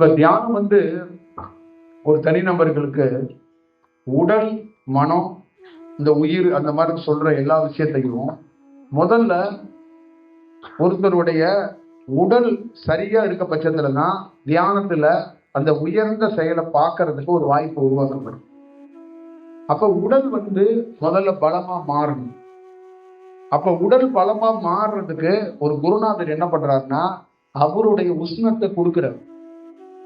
இப்ப தியானம் ஒரு தனிநபர்களுக்கு உடல், மனம், இந்த உயிர் அந்த மாதிரி சொல்ற எல்லா விஷயத்தையும் முதல்ல ஒருத்தருடைய உடல் சரியா இருக்க பட்சத்துல தான் தியானத்துல அந்த உயர்ந்த செயலை பார்க்கறதுக்கு ஒரு வாய்ப்பு உருவாக்கப்படும். அப்ப உடல் முதல்ல பலமா மாறணும். அப்ப உடல் பலமா மாறுறதுக்கு ஒரு குருநாதர் என்ன பண்றாருன்னா அவருடைய உஷ்ணத்தை கொடுக்கிறார்.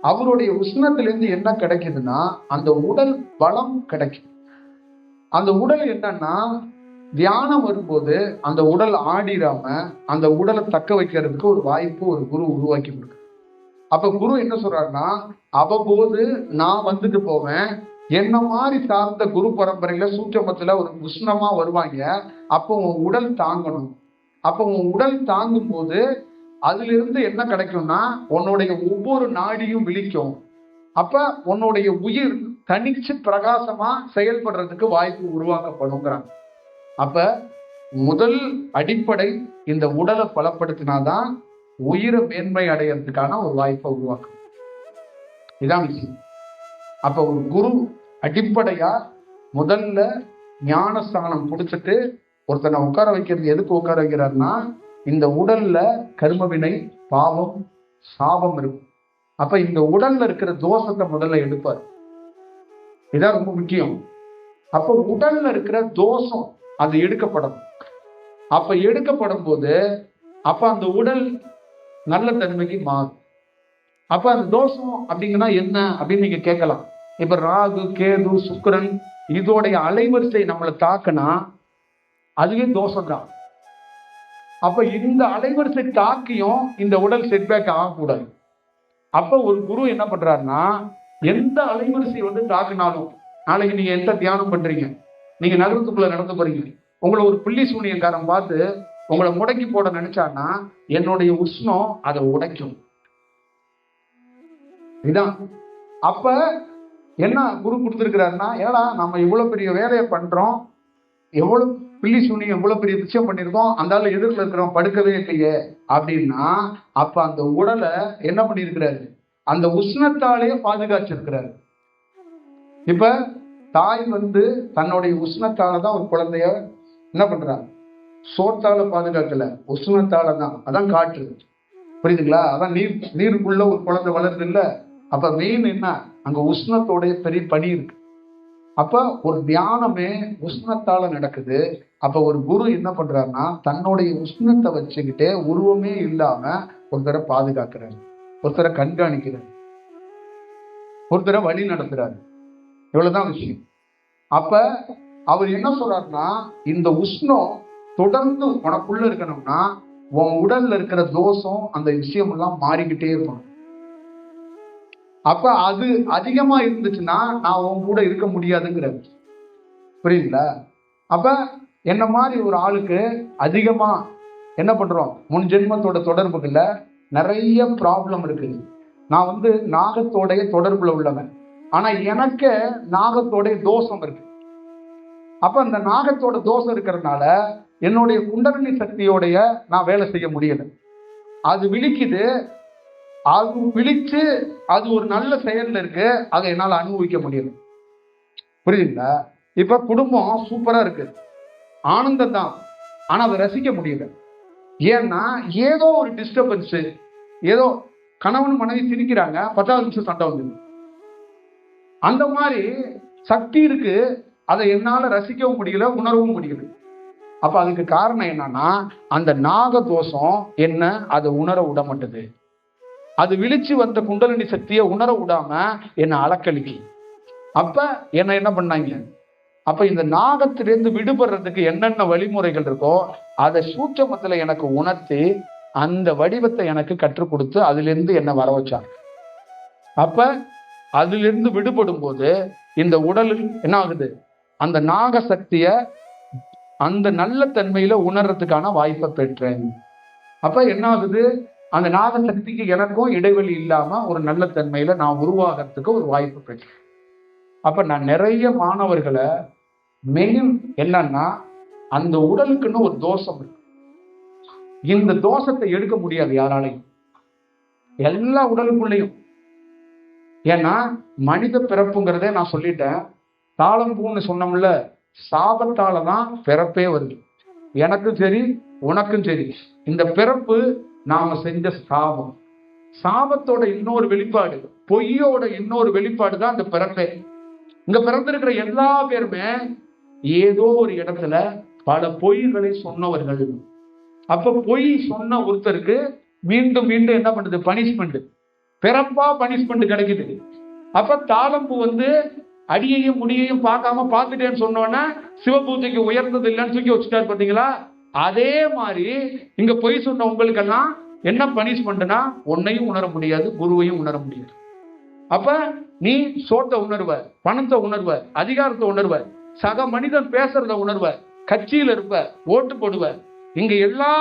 அவருடைய உஷ்ணத்திலிருந்து என்ன கிடைக்குதுன்னா அந்த உடல் பலம் கிடைக்கும். அந்த உடல் என்னன்னா தியானம் வரும்போது அந்த உடல் ஆடிராம அந்த உடலை தக்க வைக்கிறதுக்கு ஒரு வாய்ப்பு ஒரு குரு உருவாக்கி கொடுக்கு. அப்ப குரு என்ன சொல்றாருன்னா அவ்வப்போது நான் வந்துட்டு போவேன், என்ன மாதிரி சார்ந்த குரு பரம்பரையில சூட்சமத்துல ஒரு உஷ்ணமா வருவாங்க. அப்போ உன் உடல் தாங்கணும். அப்போ உன் உடல் தாங்கும் போது அதுல இருந்து என்ன கிடைக்கும்னா உன்னுடைய ஒவ்வொரு நாடியும் விழிக்கும். அப்ப உன்னுடைய உயிர் தனிச்சு பிரகாசமா செயல்படுறதுக்கு வாய்ப்பு உருவாக்கப்படுங்கிறாங்க. அப்ப முதல் அடிப்படை இந்த உடலை பலப்படுத்தினாதான் உயிரை மேன்மை அடையிறதுக்கான ஒரு வாய்ப்பை உருவாக்கும். இதான் விஷயம். அப்ப ஒரு குரு அடிப்படையா முதல்ல ஞானஸ்தானம் கொடுத்துட்டு ஒருத்தனை உட்கார வைக்கிறது எதுக்கு உட்கார வைக்கிறாருன்னா இந்த உடல்ல கர்மவினை, பாவம், சாபம் இருக்கும். அப்ப இந்த உடல்ல இருக்கிற தோஷத்தை முதல்ல எடுப்பார். இதான் ரொம்ப முக்கியம். அப்ப உடல்ல இருக்கிற தோஷம் அது எடுக்கப்படும். அப்ப எடுக்கப்படும் போது அப்ப அந்த உடல் நல்ல தன்மைக்கு மாறும். அப்ப அந்த தோஷம் அப்படிங்கன்னா என்ன அப்படின்னு நீங்க கேட்கலாம். இப்ப ராகு, கேது, சுக்கிரன் இதோடைய அலைவரிசை நம்மளை தாக்குனா அதுவே தோஷம் தான். அப்ப இந்த அலைவரிசை தாக்கியும் இந்த உடல் செட்பேக் ஆகக்கூடாது. அப்ப ஒரு குரு என்ன பண்றாருன்னா எந்த அலைவரிசை தாக்குனாலும், நாளைக்கு நீங்க எந்த தியானம் பண்றீங்க, நீங்க நகரத்துக்குள்ள நடந்து போறீங்க, உங்களை ஒரு புள்ளி சூனியக்காரன் பார்த்து உங்களை முடக்கி போட நினைச்சான்னா என்னுடைய உஷ்ணம் அதை உடைக்கும். இதான் அப்ப என்ன குரு கொடுத்துருக்கிறாருன்னா, ஏன்னா நம்ம இவ்வளவு பெரிய வேலையை பண்றோம், எவ்வளவு பில்லி சூனியம் எவ்வளவு பெரிய விஷயம் பண்ணியிருக்கோம், அந்த எதிரில் இருக்கிறோம் படுக்கவே இல்லையே அப்படின்னா அப்ப அந்த உடலை என்ன பண்ணியிருக்கிறாரு, அந்த உஷ்ணத்தாலேயே பாதுகாச்சிருக்கிறாரு. இப்ப தாய் தன்னுடைய உஷ்ணத்தால தான் ஒரு குழந்தைய என்ன பண்றாங்க, சோத்தால பாதுகாக்கல, உஷ்ணத்தால தான். அதான் காற்று, புரியுதுங்களா? அதான் நீருக்குள்ள ஒரு குழந்தை வளருது இல்ல. அப்ப மெயின் என்ன, அங்க உஷ்ணத்தோடைய பெரிய பணி இருக்கு. அப்ப ஒரு தியானமே உஷ்ணத்தால நடக்குது. அப்ப ஒரு குரு என்ன பண்றாருன்னா தன்னுடைய உஷ்ணத்தை வச்சுக்கிட்டே உருவமே இல்லாம ஒருத்தரை பாதுகாக்கிறாரு, ஒருத்தரை கண்காணிக்கிறாரு, ஒருத்தரை வழி நடத்துறாரு. இவ்வளவுதான் விஷயம். அப்ப அவர் என்ன சொல்றாருன்னா இந்த உஷ்ணம் தொடர்ந்து உனக்குள்ள இருக்கணும்னா உன் உடல்ல இருக்கிற தோஷம் அந்த விஷயம் எல்லாம் மாறிக்கிட்டே இருக்கணும். அப்ப அது அதிகமா இருந்துச்சுன்னா நான் உன் கூட இருக்க முடியாதுங்கிறது, புரியுதுங்களா? அப்ப என்ன மாதிரி ஒரு ஆளுக்கு அதிகமா என்ன பண்றோம், முன் ஜென்மத்தோட தொடர்புகள்ல நிறைய ப்ராப்ளம் இருக்குது. நான் நாகத்தோடைய தொடர்புல உள்ளவன், ஆனா எனக்கு நாகத்தோடைய தோஷம் இருக்கு. அப்ப அந்த நாகத்தோட தோஷம் இருக்கிறதுனால என்னுடைய குண்டலினி சக்தியோடைய நான் வேலை செய்ய முடியல. அது விழிக்குது, அது விழிச்சு அது ஒரு நல்ல செயல்ல இருக்கு, அதை என்னால் அனுபவிக்க முடியல. புரியுதுங்களா? இப்ப குடும்பம் சூப்பரா இருக்கு, ஆனந்தம் தான், ஆனா அதை ரசிக்க முடியல. ஏன்னா ஏதோ ஒரு டிஸ்டர்பன்ஸ், ஏதோ கணவன் மனைவி சிரிக்கிறாங்க, 10வது நிமிஷம் சண்டை வந்து, அந்த மாதிரி சக்தி இருக்கு, அதை என்னால ரசிக்கவும் முடியல, உணரவும் முடியல. அப்ப அதுக்கு காரணம் என்னன்னா அந்த நாக தோஷம் என்ன அதை உணர விட மாட்டேது. அது விழிச்சு வந்த குண்டலினி சக்தியை உணர விடாம என்னை அலக்களிக்கு. அப்ப என்ன பண்ணாங்க, அப்ப இந்த நாகத்திலிருந்து விடுபடுறதுக்கு என்னென்ன வழிமுறைகள் இருக்கோ அதை சூட்சமத்துல எனக்கு உணர்த்தி அந்த வடிவத்தை எனக்கு கற்றுக் கொடுத்து அதிலிருந்து என்ன வர வச்சாங்க. அப்ப அதிலிருந்து விடுபடும் போது இந்த உடலில் என்ன ஆகுது, அந்த நாக சக்திய அந்த நல்ல தன்மையில உணர்றதுக்கான வாய்ப்பை பெற்றேன். அப்ப என்ன ஆகுது, அந்த நாக சக்திக்கு எனக்கும் இடைவெளி இல்லாம ஒரு நல்ல தன்மையில நான் உருவாகிறதுக்கு ஒரு வாய்ப்பு பெற்றேன். அப்ப நான் நிறைய மாணவர்களை மெயின் என்னன்னா அந்த உடலுக்குன்னு ஒரு தோஷம் இருக்கு, இந்த தோஷத்தை எடுக்க முடியாது யாராலையும். எல்லா உடலுக்குள்ளேயும் ஏன்னா மனித பிறப்புங்கிறதே நான் சொல்லிட்டேன். தாளம்பூன்னு சொன்னோம்ல, சாபத்தால தான் பிறப்பே வருது. எனக்கும் சரி உனக்கும் சரி இந்த பிறப்பு நாம செஞ்ச சாபம். சாபத்தோட இன்னொரு வெளிப்பாடு, பொய்யோட இன்னொரு வெளிப்பாடு தான் இந்த பிறப்பே. இங்க பிறந்திருக்கிற எல்லா பேருமே ஏதோ ஒரு இடத்துல பல பொய்களை சொன்னவர்கள். அப்ப பொய் சொன்ன ஒருத்தருக்கு மீண்டும் மீண்டும் என்ன பண்ணுது? பனிஷ்மெண்ட். பிறப்பா பனிஷ்மெண்ட் கிடைக்குது. அப்ப தாளம்பூ அடியையும் முடியையும் பார்க்காம பார்த்துட்டேன்னு சொன்னோன்னா சிவபூஜைக்கு உயர்ந்தது இல்லைன்னு தூக்கி வச்சுட்டாரு பார்த்தீங்களா? அதே மாதிரி இங்க பொய் சொன்ன உங்களுக்கெல்லாம் என்ன பனிஷ்மெண்ட்னா, உன்னையும் உணர முடியாது, குருவையும் உணர முடியாது. அப்ப நீ சோத்தை உணர்வ, பணத்தை உணர்வ, அதிகாரத்தை உணர்வ, சக மனிதன் பேசுறத உணர்வ, கட்சியில இருப்ப, ஓட்டு போடுவ, இங்க எல்லா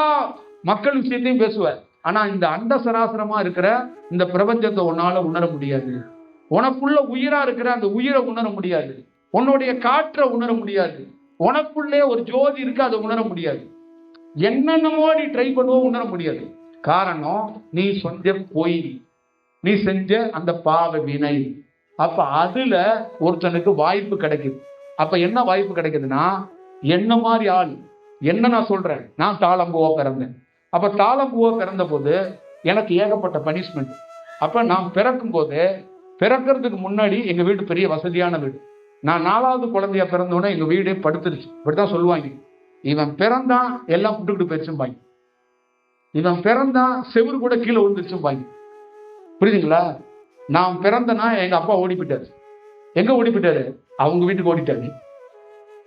மக்கள் விஷயத்தையும் பேசுவ. ஆனா இந்த அண்ட சராசரமா இருக்கிற இந்த பிரபஞ்சத்தை உன்னால உணர முடியாது. உனக்குள்ள உயிரா இருக்கிற அந்த உயிரை உணர முடியாது. உன்னுடைய காற்றை உணர முடியாது. உனக்குள்ளே ஒரு ஜோதி இருக்கு, அதை உணர முடியாது. என்னென்னமோ நீ ட்ரை பண்ணுவோம், உணர முடியாது. காரணம், நீ செஞ்ச பொய், நீ செஞ்ச அந்த பாவ வினை. அப்ப அதுல ஒருத்தனுக்கு வாய்ப்பு கிடைக்குது. அப்ப என்ன வாய்ப்பு கிடைக்குதுன்னா, என்ன மாதிரி ஆள், என்ன நான் சொல்றேன், நான் தாளம்பூவா பிறந்தேன். அப்ப தாளம்பூவா பிறந்த போது எனக்கு ஏகப்பட்ட பனிஷ்மெண்ட். அப்ப நான் பிறக்கும் போது, பிறக்கிறதுக்கு முன்னாடி எங்க வீடு பெரிய வசதியான வீடு. நான் 4வது குழந்தையா பிறந்தோன்னே எங்க வீடே படுத்துருச்சு. இப்படித்தான் சொல்லுவாங்க, இவன் பிறந்தான் எல்லாம் புட்டுக்கிட்டு போயிடுச்சும்பாங்க, இவன் பிறந்தான் செவுரு கூட கீழே விழுந்துருச்சும்பாங்க. புரியுதுங்களா? நான் பிறந்தனா எங்க அப்பா ஓடி போயிட்டாரு. எங்க ஓடி போயிட்டாரு? அவங்க வீட்டுக்கு ஓடிட்டாரு.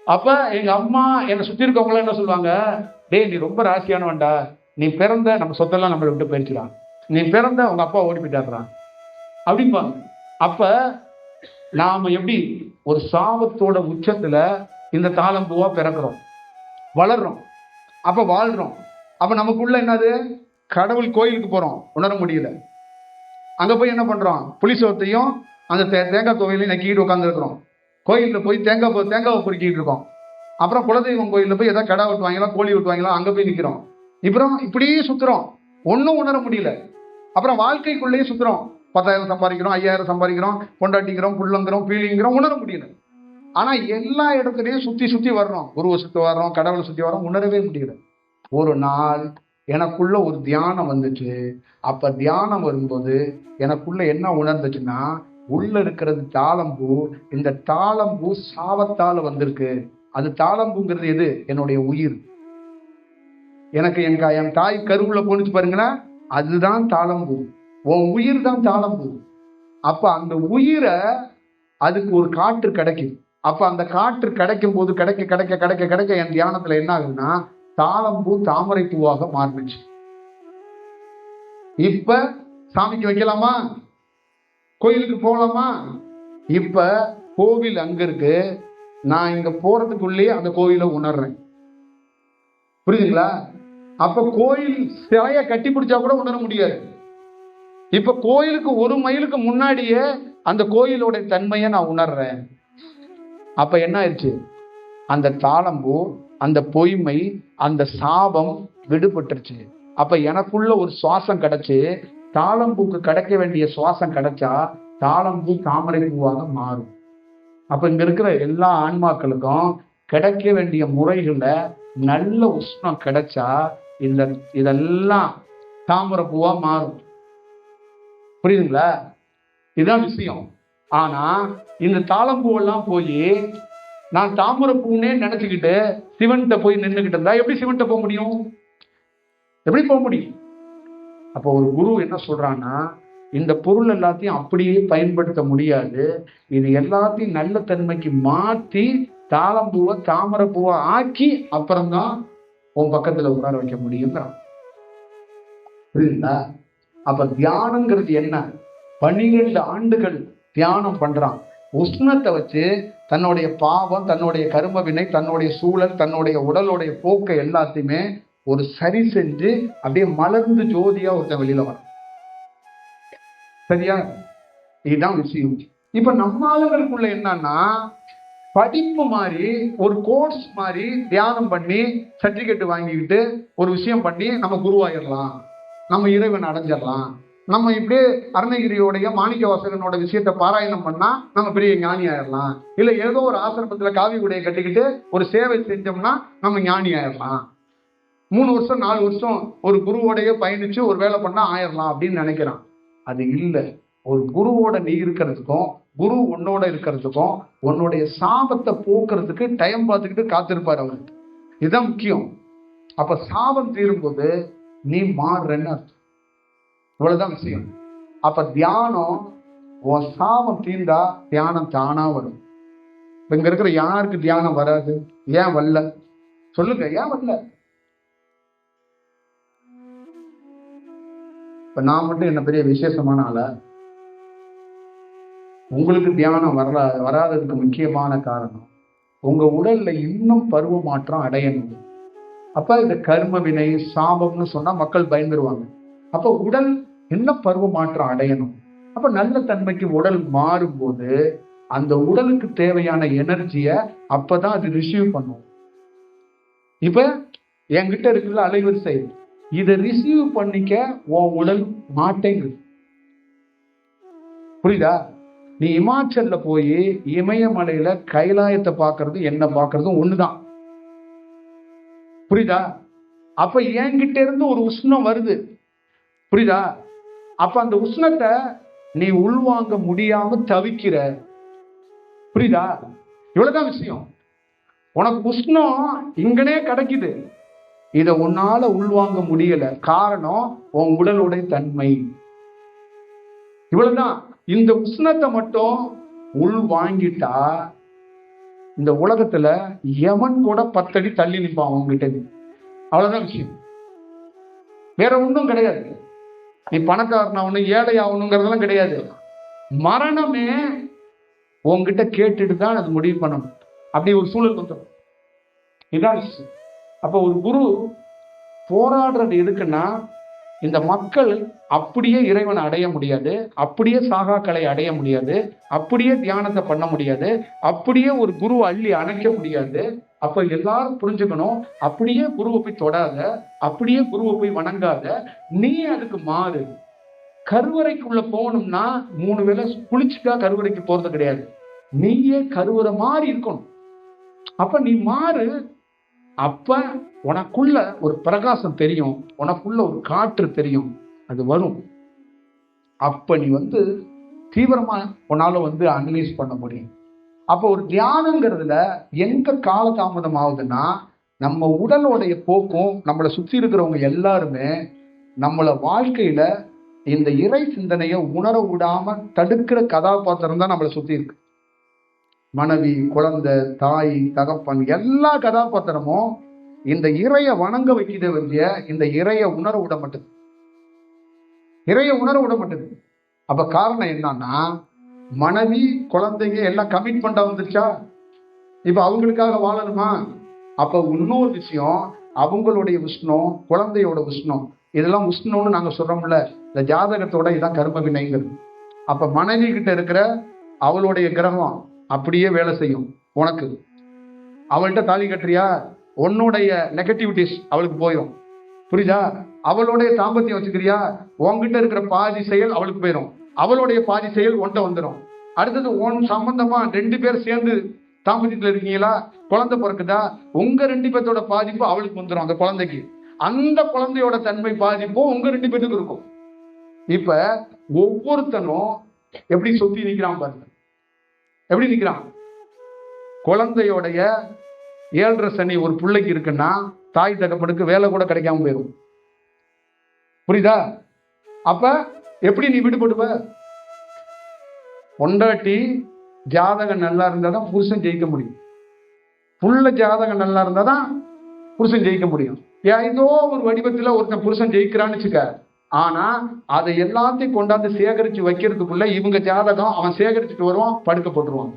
அப்ப எங்க அம்மா என்னை சுத்தி இருக்கவங்களாம் என்ன சொல்லுவாங்க, டேய் நீ ரொம்ப ராசியானவன்டா, நீ பிறந்த நம்ம சொத்தெல்லாம் நம்மளை விட்டு போயிடுச்சுறான், நீ பிறந்த உங்க அப்பா ஓடி போயிட்டாருறான் அப்படிம்பாங்க. அப்ப நாம எப்படி ஒரு சாபத்தோட உச்சத்துல இந்த தாளம்பூவா பிறக்கிறோம், வளர்றோம், அப்ப வாழ்றோம். அப்ப நமக்குள்ள என்னது? கடவுள் கோயிலுக்கு போறோம், உணர முடியல. அங்க போய் என்ன பண்றோம்? புளிசோத்தையும் அந்த தேங்காய் துவையிலையும் நக்கிட்டு உட்கார்ந்து இருக்கிறோம். கோயிலில் போய் தேங்காவை பொறுக்கிட்டு இருக்கோம். அப்புறம் குலதெய்வம் கோயிலில் போய் ஏதாவது கடை விட்டுவாங்களா, கோழி விட்டுவாங்களா, அங்க போய் நிற்கிறோம். அப்புறம் இப்படியே சுத்துறோம், ஒன்றும் உணர முடியல. அப்புறம் வாழ்க்கைக்குள்ளேயே சுத்துறோம், 10,000 சம்பாதிக்கிறோம், 5,000 சம்பாதிக்கிறோம், கொண்டாட்டிக்கிறோம், புள்ளங்கிறோம், பீலிங்கிறோம், உணர முடியல. ஆனா எல்லா இடத்துலையும் சுத்தி சுத்தி வர்றோம், குருவை சுத்தி வர்றோம், கடவுளை சுத்தி வர்றோம், உணரவே முடியல. ஒரு நாள் எனக்குள்ள ஒரு தியானம் வந்துச்சு. அப்ப தியானம் வரும்போது எனக்குள்ள என்ன உணர்ந்துச்சுன்னா, உள்ள இருக்கிறது தாளம்பூ. இந்த தாளம்பூ சாபத்தால வந்திருக்கு. அது தாளம்பூங்கிறது எது? என்னுடைய உயிர். எனக்கு என் தாய் கருவுல போனுச்சு பாருங்களேன், அதுதான் தாளம்பூ. உன் உயிர் தான் தாளம்பூ. அப்ப அந்த உயிரை அதுக்கு ஒரு காற்று கிடைக்கும். அப்ப அந்த காற்று கிடைக்கும் போது கிடைக்க கிடைக்க கிடைக்க கிடைக்க என் தியானத்துல என்ன ஆகுதுன்னா, தாளம்பூ தாமரை பூவாக மாறிடுச்சு. இப்ப சாமிக்கு வைக்கலாமா? கோயிலுக்கு போகலாமா? இப்ப கோவில் அங்க இருக்கு, நான் இங்க போறதுக்குள்ளேயே அந்த கோயிலை உணர்றேன். புரியுதுங்களா? அப்ப கோயில் சிலைய கட்டி பிடிச்சா கூட உணர முடியாது. இப்ப கோயிலுக்கு 1 மைலுக்கு முன்னாடியே அந்த கோயிலோட தன்மையை நான் உணர்றேன். அப்ப என்ன ஆயிடுச்சு? அந்த தாளம்பூ, அந்த பொய்மை, அந்த சாபம் விடுபட்டுருச்சு. அப்ப எனக்குள்ள ஒரு சுவாசம் கிடைச்சு, தாளம்பூக்கு கிடைக்க வேண்டிய சுவாசம் கிடைச்சா தாளம்பூ தாமரை பூவாக மாறும். அப்ப இங்க இருக்கிற எல்லா ஆன்மாக்களுக்கும் கிடைக்க வேண்டிய முறைகள்ல நல்ல உஷ்ணம் கிடைச்சா இதெல்லாம் தாமரை பூவா மாறும். புரியுதுங்களா? இதுதான் விஷயம். ஆனா இந்த தாளம்பூவெல்லாம் போய் நான் தாமரை பூன்னே நினைச்சுக்கிட்டு சிவன்கிட்ட போய் நின்றுகிட்டு இருந்தா எப்படி சிவன்கிட்ட போக முடியும்? எப்படி போக முடியும்? அப்போ ஒரு குரு என்ன சொல்றான்னா, இந்த பொருள் எல்லாத்தையும் அப்படியே பயன்படுத்த முடியாது, இது எல்லாத்தையும் நல்ல தன்மைக்கு மாற்றி தாளம்பூவை தாமரை பூவை ஆக்கி அப்புறம்தான் உன் பக்கத்துல உட்கார வைக்க முடியுங்கிறான். புரியுதுங்களா? அப்ப தியானங்கிறது என்ன? 12 ஆண்டுகள் தியானம் பண்றான். உஷ்ணத்தை வச்சு தன்னுடைய பாவம், தன்னுடைய கர்ம வினை, தன்னுடைய சூழல், தன்னுடைய உடலுடைய போக்கை எல்லாத்தையுமே ஒரு சரி செஞ்சு அப்படியே மலர்ந்து ஜோதியா ஒருத்தன் வெளியில வரும். சரியா? இதுதான் விஷயம். இப்ப நம்ம ஆளுங்களுக்குள்ள என்னன்னா, படிப்பு மாதிரி ஒரு கோர்ஸ் மாதிரி தியானம் பண்ணி சர்டிபிகேட் வாங்கிக்கிட்டு ஒரு விஷயம் பண்ணி நம்ம குருவாயிடலாம், நம்ம இறைவன் அடைஞ்சிடலாம், நம்ம இப்படியே அருணகிரியோடைய மாணிக்க வாசகனோட விஷயத்தை பாராயணம் பண்ணா நம்ம பெரிய ஞானி ஆயிடலாம். இல்ல ஏதோ ஒரு ஆசிரமத்துல காவி உடையை கட்டிக்கிட்டு ஒரு சேவை செஞ்சோம்னா நம்ம ஞானி ஆயிடலாம். 3 வருஷம் 4 வருஷம் ஒரு குருவோடைய பயணிச்சு ஒரு வேலை பண்ணா ஆயிடலாம் அப்படின்னு நினைக்கிறான். அது இல்லை. ஒரு குருவோட நீ இருக்கிறதுக்கும் குரு உன்னோட இருக்கிறதுக்கும் உன்னுடைய சாபத்தை போக்குறதுக்கு டைம் பார்த்துக்கிட்டு காத்திருப்பார் அவரு. இதுதான் முக்கியம். அப்ப சாபம் தீரும்போது நீ மாறுறன்னு அர்த்தம். இவ்வளவுதான் விஷயம். அப்ப தியானம், உன் சாபம் தீர்ந்தா தியானம் தானா வரும். இங்க இருக்கிற யாருக்கு தியானம் வராது? ஏன் வரல சொல்லுங்க, ஏன் வரல? இப்ப நான் மட்டும் என்ன பெரிய விசேஷமான ஆள? உங்களுக்கு தியானம் வராததுக்கு முக்கியமான காரணம் உங்க உடல்ல இன்னும் பருவ மாற்றம் அடையணும். அப்ப இந்த கர்ம வினை சாபம்னு சொன்னா மக்கள் பயந்துருவாங்க. அப்ப உடல் என்ன பருவ மாற்றம் அடையணும். அப்ப நல்ல தன்மைக்கு உடல் மாறும்போது அந்த உடலுக்கு தேவையான எனர்ஜிய அப்பதான் அது ரிசீவ் பண்ணும். இப்ப என்கிட்ட இருக்குல்ல அலைவரிசை, இதை ரிசீவ் பண்ணிக்க உன் உடல் மாட்டேங்குது. புரியுதா? நீ இமாச்சல்ல போய் இமயமலையில கைலாயத்தை பார்க்கறது என்ன பார்க்கறதும் ஒண்ணுதான். புரியுதா? அப்ப என்கிட்ட இருந்து ஒரு உஷ்ணம் வருது. புரியுதா? அப்ப அந்த உஷ்ணத்தை நீ உள்வாங்க முடியாம தவிக்கிற. புரியுதா? இவ்வளவுதான் விஷயம். உனக்கு உஷ்ணம் இங்கனே கிடைக்குது, இத உன்னால உள்வாங்க முடியல. காரணம் உன் உடலுடைய தன்மை. இவ்வளவுதான். இந்த உஷ்ணத்தை மட்டும் உள் வாங்கிட்டா இந்த உலகத்துல எவன் கூட 10 அடி தள்ளி நிற்பான் உங்ககிட்ட. அவ்வளவுதான் விஷயம். வேற ஒன்றும் கிடையாது. நீ பணக்காரன் ஆகணும் ஏழை ஆகணுங்கிறதெல்லாம் கிடையாது. மரணமே உங்ககிட்ட கேட்டுட்டு தான் அது முடிவு பண்ணணும். அப்படி ஒரு சூழல் வந்துடும். இதான் விஷயம். அப்ப ஒரு குரு போராடுறது எதுக்குன்னா, இந்த மக்கள் அப்படியே இறைவனை அடைய முடியாது, அப்படியே சாகாக்களை அடைய முடியாது, அப்படியே தியானத்தை பண்ண முடியாது, அப்படியே ஒரு குரு அள்ளி அணைக்க முடியாது. அப்ப எல்லாரும் புரிஞ்சுக்கணும், அப்படியே குருவை போய் தொடாத, அப்படியே குருவை போய் வணங்காத, நீ அதுக்கு மாறு. கருவறைக்குள்ள போகணும்னா 3 வேளை குளிச்சுட்டா கருவறைக்கு போறது கிடையாது. நீயே கருவறை மாறி இருக்கணும். அப்ப நீ மாறு. அப்ப உனக்குள்ள ஒரு பிரகாசம் தெரியும், உனக்குள்ள ஒரு காற்று தெரியும், அது வரும். அப்ப நீ தீவிரமா உன்னால அனலைஸ் பண்ண முடியும். அப்ப ஒரு தியானங்கிறதுல எங்க காலதாமதம் ஆகுதுன்னா, நம்ம உடலுடைய போக்கும் நம்மளை சுத்தி இருக்கிறவங்க எல்லாருமே நம்மள வாழ்க்கையில இந்த இறை சிந்தனையை உணர விடாம தடுக்கிற கதாபாத்திரம் தான் நம்மளை சுத்தி இருக்கு. மனைவி, குழந்தை, தாய், தகப்பன், எல்லா கதாபாத்திரமும் இந்த இறைய வணங்க வைக்கிற வழிய இந்த இறைய உணர விட மாட்டேது. இறைய உணர விட மாட்டேது. அப்ப காரணம் என்னன்னா, மனைவி, குழந்தைங்க எல்லாம் கமிட்மெண்டா வந்துருச்சா, இப்ப அவங்களுக்காக வாழணுமா? அப்ப இன்னொரு விஷயம், அவங்களுடைய உஷ்ணம், குழந்தையோட உஷ்ணம், இதெல்லாம் உஷ்ணம்னு நாங்க சொல்றோம்ல, இந்த ஜாதகத்தோட இதான் கர்ம வினைங்கிறது. அப்ப மனைவி கிட்ட இருக்கிற அவளுடைய கிரகம் அப்படியே வேலை செய்யும் உனக்கு. அவள்கிட்ட தாலி கட்டுறியா, உன்னுடைய நெகட்டிவிட்டிஸ் அவளுக்கு போயிடும். புரியுதா? அவளுடைய தாம்பத்தியம் வச்சுக்கிறியா, உன்கிட்ட இருக்கிற பாதி செயல் அவளுக்கு போயிடும், அவளுடைய பாதி செயல் ஒன்றை வந்துடும். அடுத்தது உன் சம்பந்தமா 2 பேர் சேர்ந்து தாம்பத்தியத்துல இருக்கீங்களா, குழந்தை பிறக்குதா, உங்க 2 பேர்த்தோட பாதிப்பு அவளுக்கு வந்துடும், அந்த குழந்தைக்கு. அந்த குழந்தையோட தன்மை பாதிப்பும் உங்க 2 பேருக்கு இருக்கும். இப்ப ஒவ்வொருத்தனும் எப்படி சுத்தி நிக்கிறான் பாருங்க, எப்படி நிக்கிறான். குழந்தையோடைய 7.5 சனி ஒரு பிள்ளைக்கு இருக்குன்னா தாய் தகப்பனுக்கு வேலை கூட கிடைக்காம போயிடும். புரியுதா? அப்ப எப்படி நீ விடுபடுவ? பொண்டாட்டி ஜாதகம் நல்லா இருந்தாதான் புருஷன் ஜெயிக்க முடியும். புள்ள ஜாதகம் நல்லா இருந்தாதான் புருஷன் ஜெயிக்க முடியும். ஏதோ ஒரு வடிவத்துல ஒருத்தன் புருஷன் ஜெயிக்கிறான்னு வச்சுக்க, ஆனா அதை எல்லாத்தையும் கொண்டாந்து சேகரிச்சு வைக்கிறதுக்குள்ள இவங்க ஜாதகம் அவன் சேகரிச்சுட்டு வருவான், படுக்க போட்டுருவான்.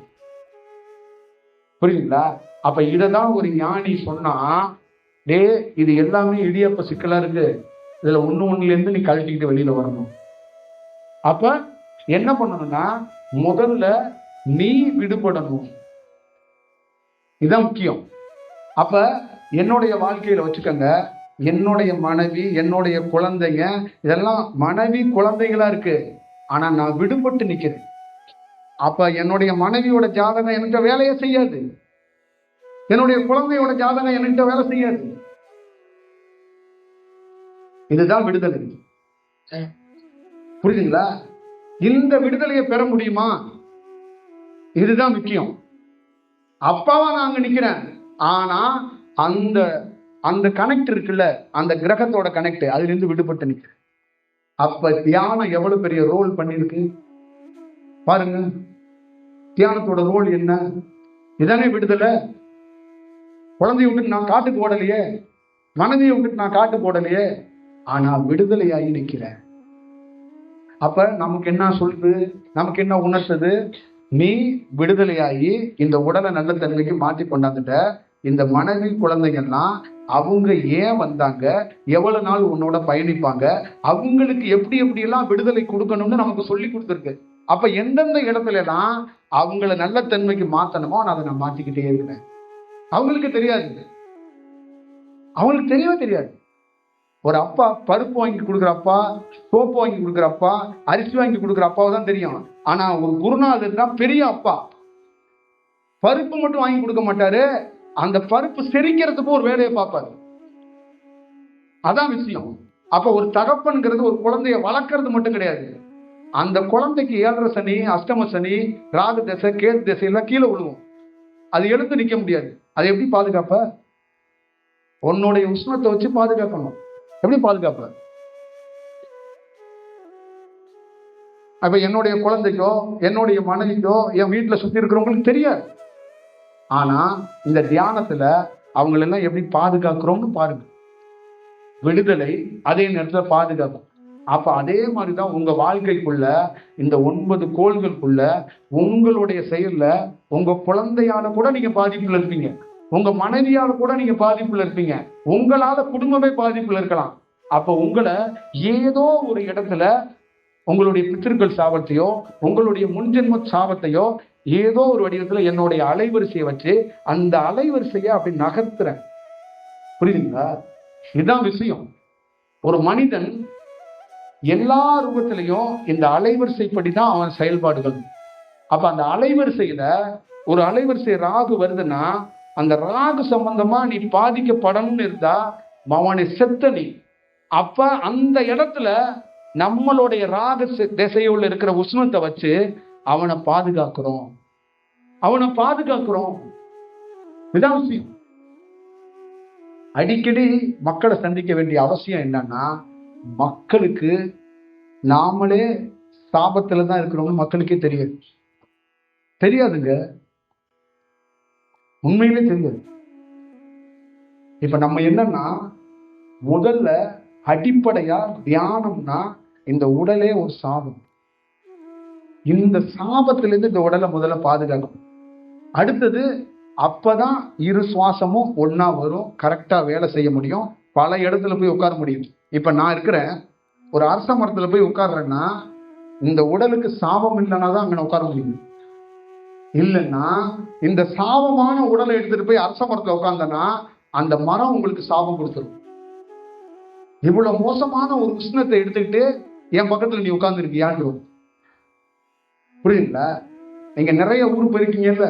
புரியுதுங்களா? அப்ப இததான் ஒரு ஞானி சொன்னா, இது எல்லாமே இடியப்ப சிக்கலா இருக்கு, இதுல ஒண்ணுல இருந்து நீ கழட்டிக்கிட்டு வெளியில வரணும். அப்ப என்ன பண்ணணும்னா, முதல்ல நீ விடுபடணும். இதுதான் முக்கியம். அப்ப என்னுடைய வாழ்க்கையில வச்சுக்கோங்க, என்னுடைய மனைவி, என்னுடைய குழந்தைங்க, இதெல்லாம் மனைவி குழந்தைகளா இருக்கு. ஆனா நான் விடுபட்டு நிக்கிறேன். அப்ப என்னுடைய மனைவியோட ஜாதகம் என்கிட்ட வேலையை செய்யாது. என்னுடைய குழந்தையோட ஜாதகம் என்கிட்ட வேலை செய்யாது. இதுதான் விடுதலை. புரியுதுங்களா? இந்த விடுதலையை பெற முடியுமா? இதுதான் முக்கியம். அப்பாவா நான் அங்க நிக்கிறேன். ஆனா அந்த அந்த கனெக்ட் இருக்குல்ல, அந்த கிரகத்தோட கனெக்ட், அதுல இருந்து விடுபட்டு நிக்கிறேன். அப்ப தியானம் எவ்வளவு பெரிய ரோல் பண்ணிருக்கு பாருங்க. தியானத்தோட ரோல் என்ன? இதானே விடுதலை. குழந்தைய விட்டுட்டு நான் காட்டுக்கு ஓடலையே, மனைவியை விட்டுட்டு நான் காட்டுக்கு ஓடலையே, ஆனா விடுதலையாகி நிக்கிறேன். அப்ப நமக்கு என்ன சொல்லுது, நமக்கு என்ன உணர்த்துது? நீ விடுதலையாகி இந்த உடலை நல்ல தன்மைக்கு மாற்றி கொண்டாந்துட்ட. இந்த மனைவி குழந்தைகள்லாம் அவங்க ஏன் வந்தாங்க, எவ்வளவு நாள் உன்னோட பயணிப்பாங்க, அவங்களுக்கு எப்படி எப்படி எல்லாம் விடுதலை கொடுக்கணும்னு நமக்கு சொல்லி கொடுத்துருக்கு. அப்ப எந்தெந்த இடத்துல எல்லாம் அவங்கள நல்ல தன்மைக்கு மாத்தணுமோ அதை நான் மாத்திக்கிட்டே இருக்கிறேன். அவங்களுக்கு தெரியாது, அவங்களுக்கு தெரியவே தெரியாது. ஒரு அப்பா பருப்பு வாங்கி கொடுக்குற அப்பா, சோப்பு வாங்கி கொடுக்குற அப்பா, அரிசி வாங்கி கொடுக்குற அப்பாவை தான் தெரியும். ஆனா ஒரு குருநாதர் தான் பெரிய அப்பா. பருப்பு மட்டும் வாங்கி கொடுக்க மாட்டாரு, அந்த பருப்பு செரிக்கிறதுக்கு ஒரு வேலையை பார்ப்பாரு. அதான் விஷயம். அப்ப ஒரு தகப்பன்கிறது ஒரு குழந்தைய வளர்க்கறது மட்டும் கிடையாது. அந்த குழந்தைக்கு 7.5 சனி, அஷ்டம சனி, ராகு திசை, கேது திசையெல்லாம் கீழே விழுவும். அது எழுந்து நிக்க முடியாது. அதை எப்படி பாதுகாப்ப? உன்னுடைய உஷ்ணத்தை வச்சு பாதுகாக்கணும். எப்படி பாதுகாப்ப? அப்ப என்னுடைய குழந்தைக்கோ, என்னுடைய மனைவிக்கோ, என் வீட்டுல சுத்தி இருக்கிறவங்களுக்கு தெரியாது. ஆனா இந்த தியானத்துல அவங்களெல்லாம் எப்படி பாதுகாக்கிறோம்னு பாருங்க. விடுதலை அதே நேரத்துல பாதுகாக்கும். அப்ப அதே மாதிரிதான் உங்க வாழ்க்கைக்குள்ள இந்த 9 கோள்களுக்குள்ள உங்களுடைய செயல்ல உங்க குழந்தையால கூட நீங்க பாதிப்புல இருப்பீங்க, உங்க மனைவியால கூட நீங்க பாதிப்புல இருப்பீங்க, உங்களால குடும்பமே பாதிப்புல இருக்கலாம். அப்ப உங்களை ஏதோ ஒரு இடத்துல உங்களுடைய பித்திருக்கள் சாபத்தையோ உங்களுடைய முன்ஜென்ம சாபத்தையோ ஏதோ ஒரு வடிவத்துல என்னுடைய அலைவரிசையை வச்சு அந்த அலைவரிசையை அப்படி நகர்த்துறேன். புரியுதுங்களா? இதுதான் விஷயம். ஒரு மனிதன் எல்லா ரூபத்திலையும் இந்த அலைவரிசைப்படி தான் அவன் செயல்பாடுகள். அப்ப அந்த அலைவரிசையில ஒரு அலைவரிசை ராகு வருதுன்னா அந்த ராகு சம்பந்தமா நீ பாதிக்கப்படணும்னு இருந்தா அவனை செத்த நீ. அப்ப அந்த இடத்துல நம்மளுடைய ராகு திசையுள்ள இருக்கிற உஷ்ணத்தை வச்சு அவனை பாதுகாக்கிறோம், அவனை பாதுகாக்கிறோம். இதான் விஷயம். அடிக்கடி மக்களை சந்திக்க வேண்டிய அவசியம் என்னன்னா, மக்களுக்கு நாமளே சாபத்துல தான் இருக்கிறோம்னு மக்களுக்கே தெரியாதுங்க. உண்மையிலே தெரியாது. இப்ப நம்ம என்னன்னா, முதல்ல அடிப்படையா தியானம்னா இந்த உடலே ஒரு சாபம். இந்த சாபத்திலிருந்து இந்த உடலை முதல்ல பாதுகாக்கும். அடுத்தது அப்பதான் இரு சுவாசமும் ஒன்னா வரும், கரெக்டா வேலை செய்ய முடியும், பல இடத்துல போய் உட்கார முடியும். இப்ப நான் இருக்கிறேன், ஒரு அரச மரத்துல போய் உட்கார்றேன்னா இந்த உடலுக்கு சாபம் இல்லைன்னா தான் அங்க உட்கார முடியும். இல்லைன்னா இந்த சாபமான உடலை எடுத்துட்டு போய் அரச மரத்துல உட்கார்ந்தனா அந்த மரம் உங்களுக்கு சாபம் கொடுத்துரும். இவ்வளவு மோசமான ஒரு உஷ்ணத்தை எடுத்துக்கிட்டு என் பக்கத்துல நீ உட்கார்ந்து இருக்கியான்னு. புரியுதுங்களா? நீங்க நிறைய ஊர் போயிருக்கீங்கல்ல,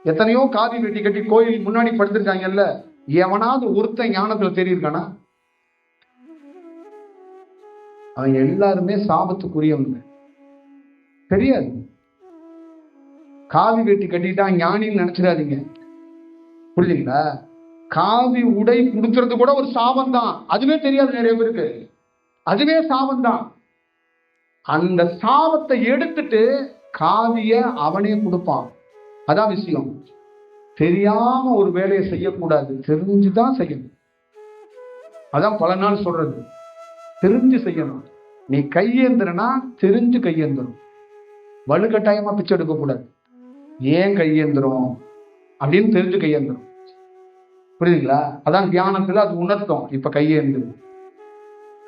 எத்தனையோ காவி வெட்டி கட்டி கோயில் முன்னாடி படுத்திருக்காங்கல்ல, எவனாவது ஒருத்தன் ஞானத்துல தெரியிருக்கானா? அவங்க எல்லாருமே சாபத்துக்குரியவங்க. தெரியாது. காவி வெட்டி கட்டிட்டா ஞானின்னு நினைச்சிடாதீங்க. புரியுதுங்களா? காவி உடை கொடுக்கறது கூட ஒரு சாபம் தான். அதுவே தெரியாது நிறைய பேருக்கு. அதுவே சாபம் தான். அந்த சாபத்தை எடுத்துட்டு காவிய அவனே கொடுப்பான். அதான் விஷயம். தெரியாம ஒரு வேலையை செய்யக்கூடாது, தெரிஞ்சுதான் செய்யணும். அதான் பல நாள் சொல்றது, தெரிஞ்சு செய்யணும். நீ கையேந்திரனா தெரிஞ்சு கையேந்திரம். வலுக்கட்டாயமா பிச்சை எடுக்க கூடாது. ஏன் கையேந்திரம் அப்படின்னு தெரிஞ்சு கையேந்திரம். புரியுதுங்களா? அதான் தியானத்துல அது உணர்த்தம். இப்ப கையேந்து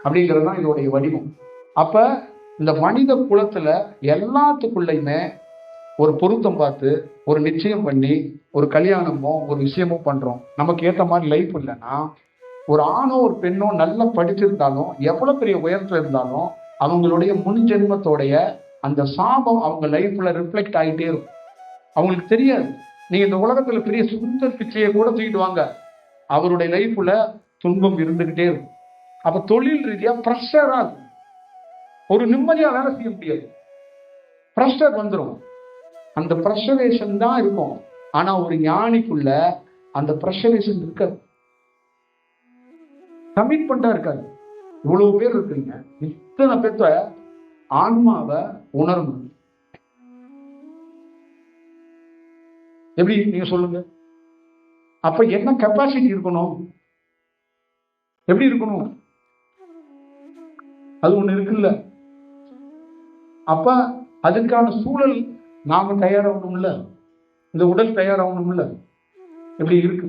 அப்படிங்கிறது தான் இதோடைய வடிவம். அப்ப இந்த மனித குலத்துல எல்லாத்துக்குள்ளயுமே ஒரு பொருத்தம் பார்த்து ஒரு நிச்சயம் பண்ணி ஒரு கல்யாணமோ ஒரு விஷயமோ பண்றோம். நமக்கு ஏற்ற மாதிரி லைஃப் இல்லைன்னா ஒரு ஆணோ ஒரு பெண்ணோ நல்லா படிச்சிருந்தாலும் எவ்வளவு பெரிய உயரத்துல இருந்தாலும் அவங்களுடைய முன் ஜென்மத்தோடைய அந்த சாபம் அவங்க லைஃப்ல ரிஃப்ளெக்ட் ஆகிட்டே இருக்கும். அவங்களுக்கு தெரியாது. நீங்க இந்த உலகத்துல பெரிய சுந்தர் பிச்சையை கூட தூக்கிட்டு வாங்க, அவருடைய லைஃப்ல துன்பம் இருந்துகிட்டே இருக்கும். அப்ப தொழில் ரீதியா ப்ரெஷரா இருக்கும். ஒரு நிம்மதியா வேலை செய்ய முடியாது, ப்ரெஷர் வந்துடும். அந்த ப்ரெஷரேஷன் தான் இருக்கும். ஆனா ஒரு ஞானிக்குள்ள அந்த ப்ரெஷரேஷன் இருக்காது, கமிட்மெண்டா இருக்காது. இவ்வளவு பேர் இருக்குங்க, இத்தனை பேர்த்த ஆன்மாவை உணரணும். எப்படி நீங்க சொல்லுங்க? அப்ப என்ன கெப்பாசிட்டி இருக்கணும், எப்படி இருக்கணும்? அது ஒண்ணு இருக்குல்ல. அப்ப அதுக்கான சூழல் நாம தயாராகணும்ல, இந்த உடல் தயாராகணும்ல. எப்படி இருக்கு?